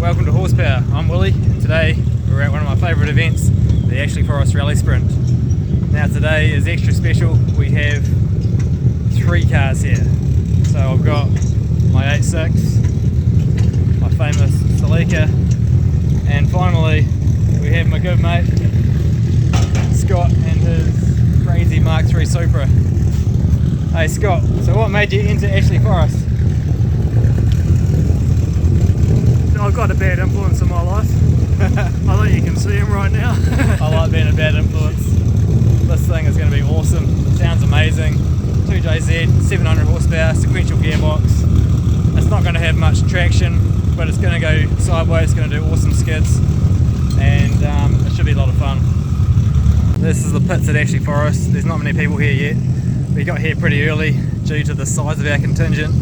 welcome to Horsepower. I'm Willie, and today we're at one of my favourite events, the Ashley Forest Rallysprint. Now today is extra special. We have 3 cars here. So I've got my 8.6, my famous Celica, and finally we have my good mate Scott and his crazy Mark III Supra. Hey Scott, so what made you enter Ashley Forest? I've got a bad influence in my life. I think you can see him right now. I like being a bad influence. This thing is going to be awesome. It sounds amazing. 2JZ, 700 horsepower, sequential gearbox. It's not going to have much traction, but it's going to go sideways. It's going to do awesome skids, and it should be a lot of fun. This is the pits at Ashley Forest. There's not many people here yet. We got here pretty early due to the size of our contingent.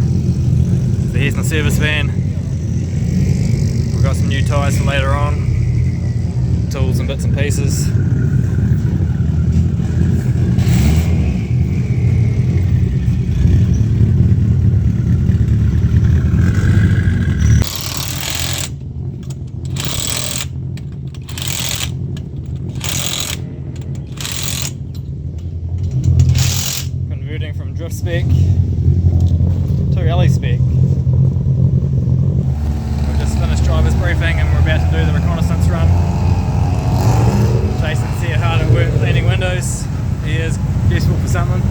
So here's my service van. We've got some new tyres for later on, tools and bits and pieces. Converting from drift spec to rally spec. Finished driver's briefing and we're about to do the reconnaissance run. Jason's here hard at work cleaning windows. He is useful for something.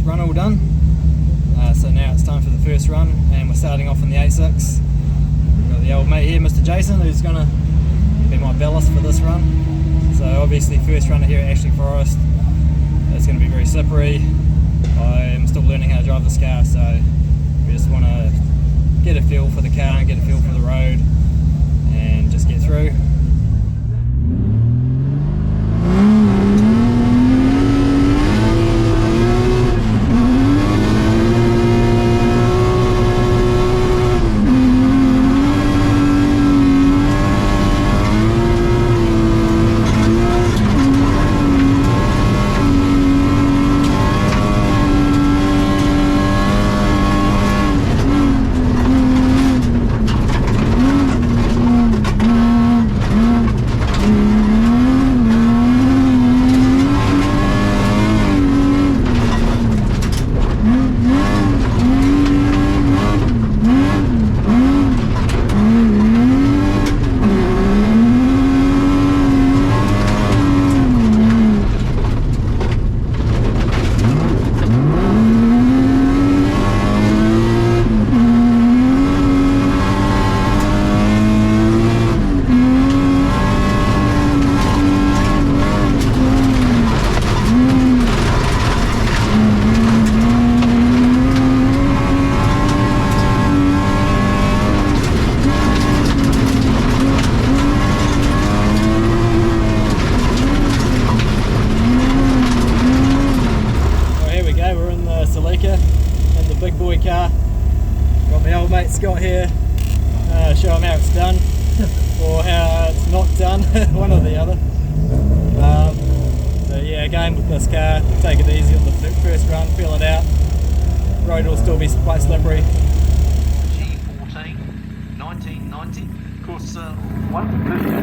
Run all done, so now it's time for the first run, and we're starting off in the 8.6. We've got the old mate here, Mr. Jason, who's going to be my ballast for this run. So obviously first runner here at Ashley Forest, it's going to be very slippery. I'm still learning how to drive this car, so we just want to get a feel for the car and get a feel for the road and just get through. mate Scott here, show him how it's done or how it's not done, one or the other. So yeah, again with this car, take it easy on the first run, feel it out. Road will still be quite slippery. G14, 1990, course 150,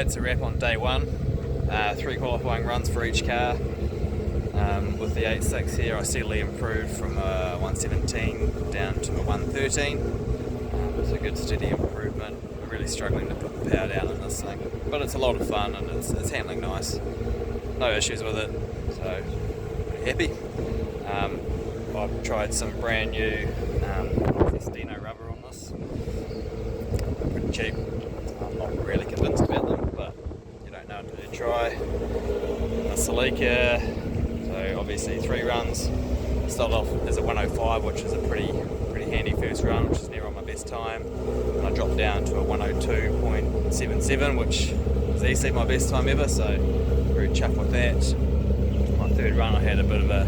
that's a wrap on day one. 3 qualifying runs for each car. With the 8.6 here, I steadily improved from a 117 down to a 113. It's a good steady improvement. I'm really struggling to put the power down in this thing, but it's a lot of fun and it's handling nice. No issues with it, so pretty happy. I've tried some brand new Dino rubber on this. They're pretty cheap. I'm not really convinced about them, but you don't know until you try. The Celica, so obviously 3 runs, started off as a 105, which is a pretty handy first run, which is near on my best time. And I dropped down to a 102.77, which is easily my best time ever, so very chuffed with that. My third run I had a bit of a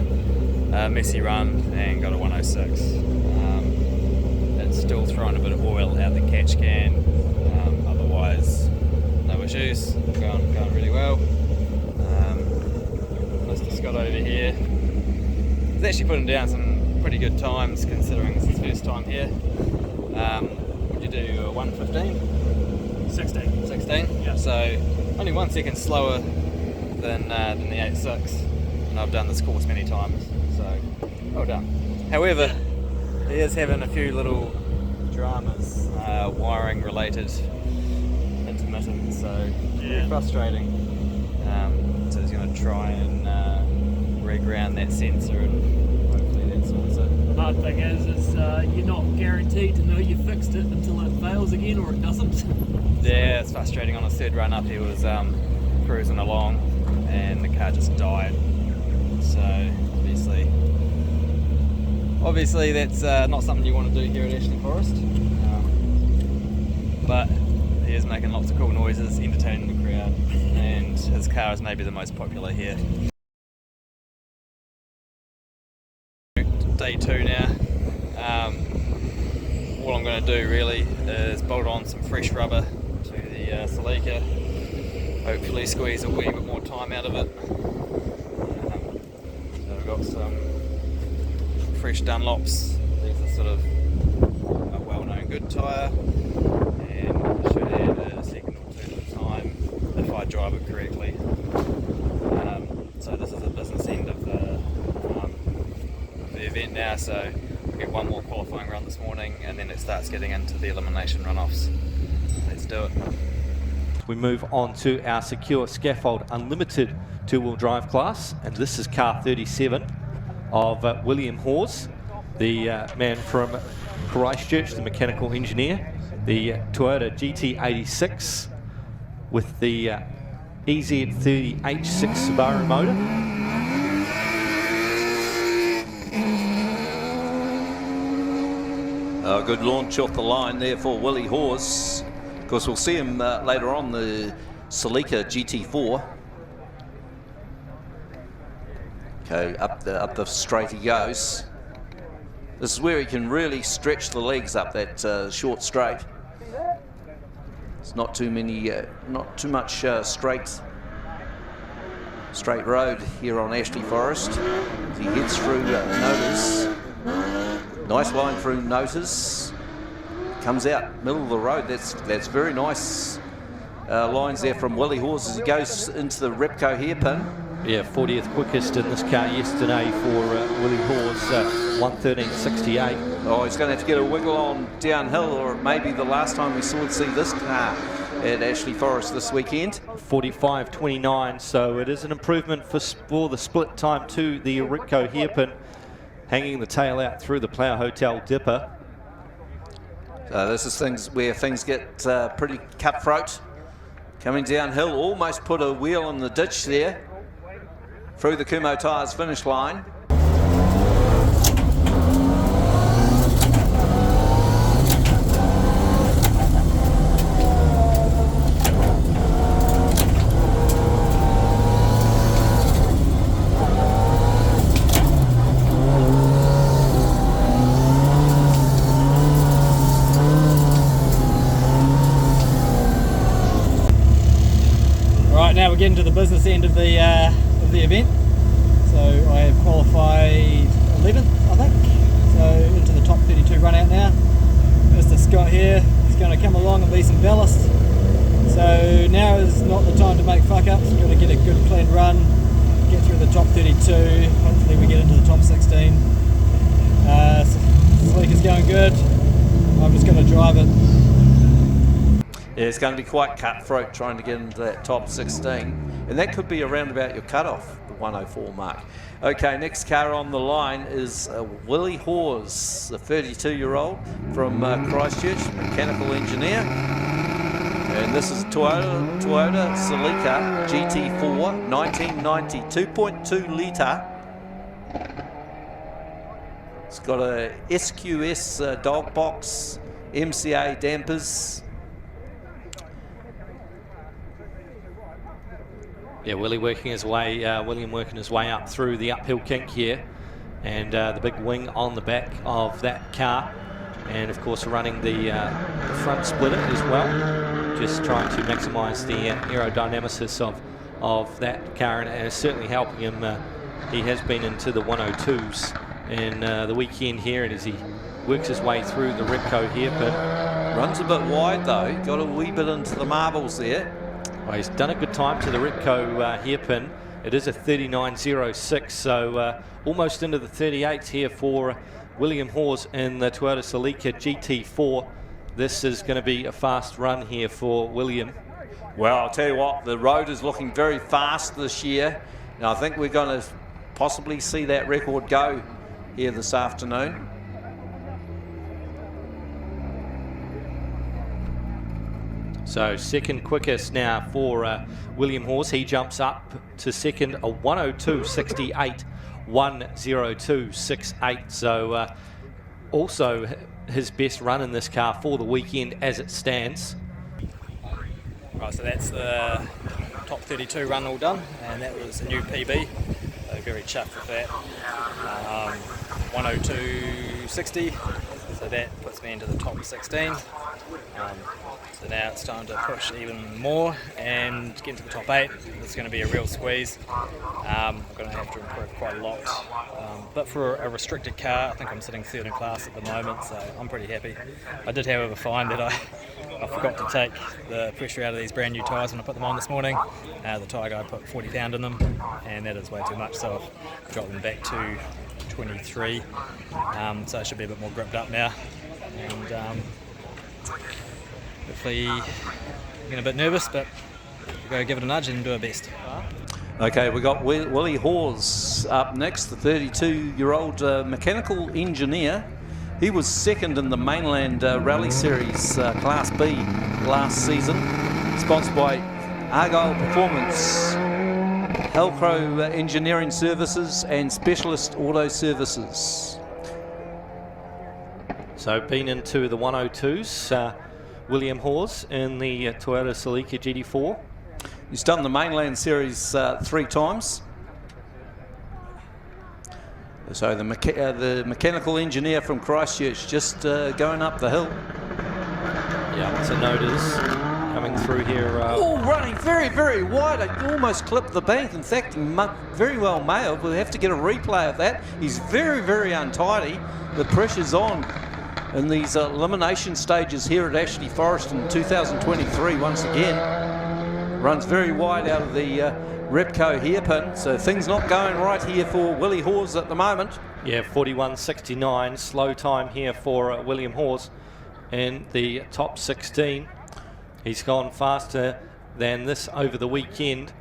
messy run and got a 106. It's still throwing a bit of oil out the catch can, otherwise no issues, going really well. Mr. Scott over here, he's actually putting down some pretty good times considering it's his first time here. What did you do, 115? 16. 16? Yeah. So only 1 second slower than the 86, and I've done this course many times, so well done. However, he is having a few little dramas, wiring related, intermittent, so very frustrating. So he's going to try and reground that sensor and hopefully that sorts it. The hard thing is you're not guaranteed to know you fixed it until it fails again or it doesn't. Yeah, it's frustrating. On his third run up he was cruising along and the car just died. So obviously that's not something you want to do here at Ashley Forest. But he is making lots of cool noises, entertaining the crowd, and his car is maybe the most popular here. Day 2 now. All I'm going to do really is bolt on some fresh rubber to the Celica, hopefully squeeze a wee bit more time out of it. So I've got some fresh Dunlops. These are sort of a well-known good tyre, and should add a second or two at a time if I drive it correctly. So this is the business end of the event now, so we'll get one more qualifying run this morning and then it starts getting into the elimination runoffs. Let's do it. We move on to our secure scaffold unlimited two-wheel drive class, and this is car 37 of William Hawes, the man from Christchurch, the mechanical engineer, the Toyota GT86 with the EZ30H6 Subaru motor. A good launch off the line there for Willie Hawes. Of course, we'll see him later on the Celica GT4. Okay, up the straight he goes. This is where he can really stretch the legs up that short straight. It's not too much straight road here on Ashley Forest. As he heads through Notice. Nice line through Notice. Comes out middle of the road. That's very nice lines there from Willie Hawes as he goes into the Repco hairpin. Yeah, 40th quickest in this car yesterday for Willie Hawes, 1:13.68. Oh, he's going to have to get a wiggle on downhill, or it may be the last time we see this car at Ashley Forest this weekend. 45.29, so it is an improvement for the split time to the Repco hairpin, hanging the tail out through the Plough Hotel dipper. This is where things get pretty cutthroat. Coming downhill, almost put a wheel in the ditch there. Through the Kumho Tyres finish line. Right, now we're getting to the business end of the event. So I have qualified 11th, I think. So into the top 32 run out now. Mr. Scott here, he's going to come along and leave some ballast. So now is not the time to make fuck ups. We're going to get a good clean run, get through the top 32. Hopefully we get into the top 16. Sleek is going good. I'm just going to drive it. Yeah, it's going to be quite cutthroat trying to get into that top 16, and that could be around about your cutoff, the 104 mark. Okay, next car on the line is Willie Hawes, a 32-year-old from Christchurch, mechanical engineer, and this is Toyota Celica GT4 1990, 2.2 litre. It's got a SQS dog box, MCA dampers. Yeah, William working his way up through the uphill kink here, and the big wing on the back of that car, and of course running the front splitter as well, just trying to maximise the aerodynamics of that car, and it's certainly helping him. He has been into the 102s in the weekend here, and as he works his way through the Repco hairpin. Runs a bit wide though, got a wee bit into the marbles there. Well, he's done a good time to the Repco hairpin. It is a 39.06, so almost into the 38s here for William Hawes in the Toyota Celica GT4. This is going to be a fast run here for William. Well, I'll tell you what, the road is looking very fast this year, and I think we're going to possibly see that record go here this afternoon. So second quickest now for William Hawes. He jumps up to second, a 102.68, 102.68. So also his best run in this car for the weekend as it stands. Right, so that's the top 32 run all done, and that was a new PB. So very chuffed with that. 102.60. So that puts me into the top 16. So now it's time to push even more and get into the top 8. It's going to be a real squeeze. I'm going to have to improve quite a lot. But for a restricted car, I think I'm sitting third in class at the moment, so I'm pretty happy. I did, however, find that I forgot to take the pressure out of these brand new tyres when I put them on this morning. The tyre guy put 40 pound in them, and that is way too much, so I've dropped them back to 23. So it should be a bit more gripped up now. And hopefully getting a bit nervous, but we've got to give it a nudge and do our best. Okay, we got Willie Hawes up next, the 32-year-old mechanical engineer. He was second in the mainland rally series Class B last season, sponsored by Argyle Performance, Helcro Engineering Services and Specialist Auto Services. So been into the 102s, William Hawes in the Toyota Celica GT4. He's done the mainland series 3 times. So the mechanical engineer from Christchurch just going up the hill. Yeah, so Nodas coming through here. Oh, running very, very wide. I almost clipped the bank. In fact, very well mailed. We'll have to get a replay of that. He's very, very untidy. The pressure's on in these elimination stages here at Ashley Forest in 2023 once again. Runs very wide out of the Repco hairpin, so things not going right here for Willie Hawes at the moment. Yeah, 41.69, slow time here for William Hawes in the top 16. He's gone faster than this over the weekend.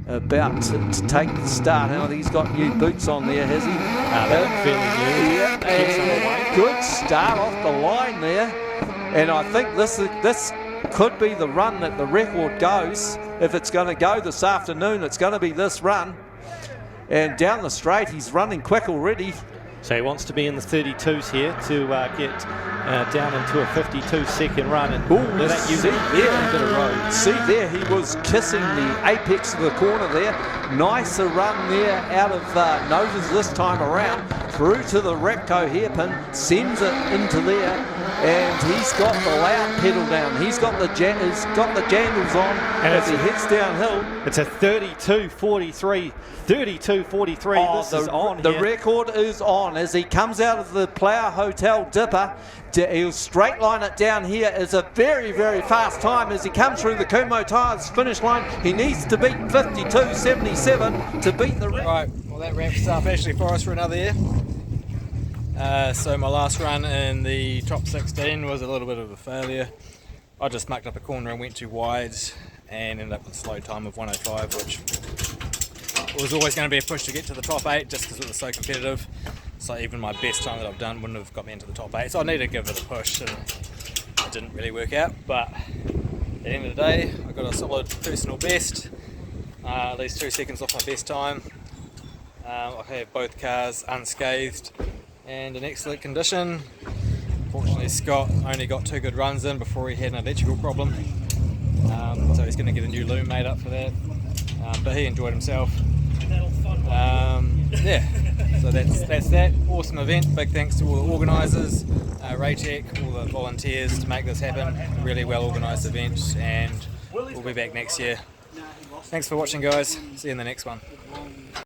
About to take the start. Now he's got new boots on there, has he? They look fairly new. Yeah, and good start off the line there. And I think this could be the run that the record goes. If it's going to go this afternoon, it's going to be this run. And down the straight, he's running quick already. So he wants to be in the 32s here to get down into a 52-second run. And that uses a bit of road. See there, he was kissing the apex of the corner there. Nicer run there out of Notas this time around. Through to the Repco hairpin, sends it into there, and he's got the loud pedal down. He's got the jangles on, and as he heads downhill. It's a 32.43. 32.43. Oh, this is on the here. record is on as he comes out of the Plough Hotel dipper. He'll straight line it down here. Is a very, very fast time as he comes through the Kumo Tyres finish line. He needs to beat 52.77 to beat the record. Right, well that wraps up Ashley Forest for another year. So my last run in the top 16 was a little bit of a failure. I just mucked up a corner and went too wide and ended up with a slow time of 105, which was always going to be a push to get to the top 8 just because it was so competitive. So even my best time that I've done wouldn't have got me into the top 8. So I needed to give it a push, and it didn't really work out. But at the end of the day, I got a solid personal best, at least 2 seconds off my best time. I have both cars unscathed and in excellent condition. Fortunately, Scott only got 2 good runs in before he had an electrical problem, so he's going to get a new loom made up for that. But he enjoyed himself. Yeah, so that's that awesome event. Big thanks to all the organisers, Raytech, all the volunteers to make this happen. Really well organised event, and we'll be back next year. Thanks for watching, guys. See you in the next one.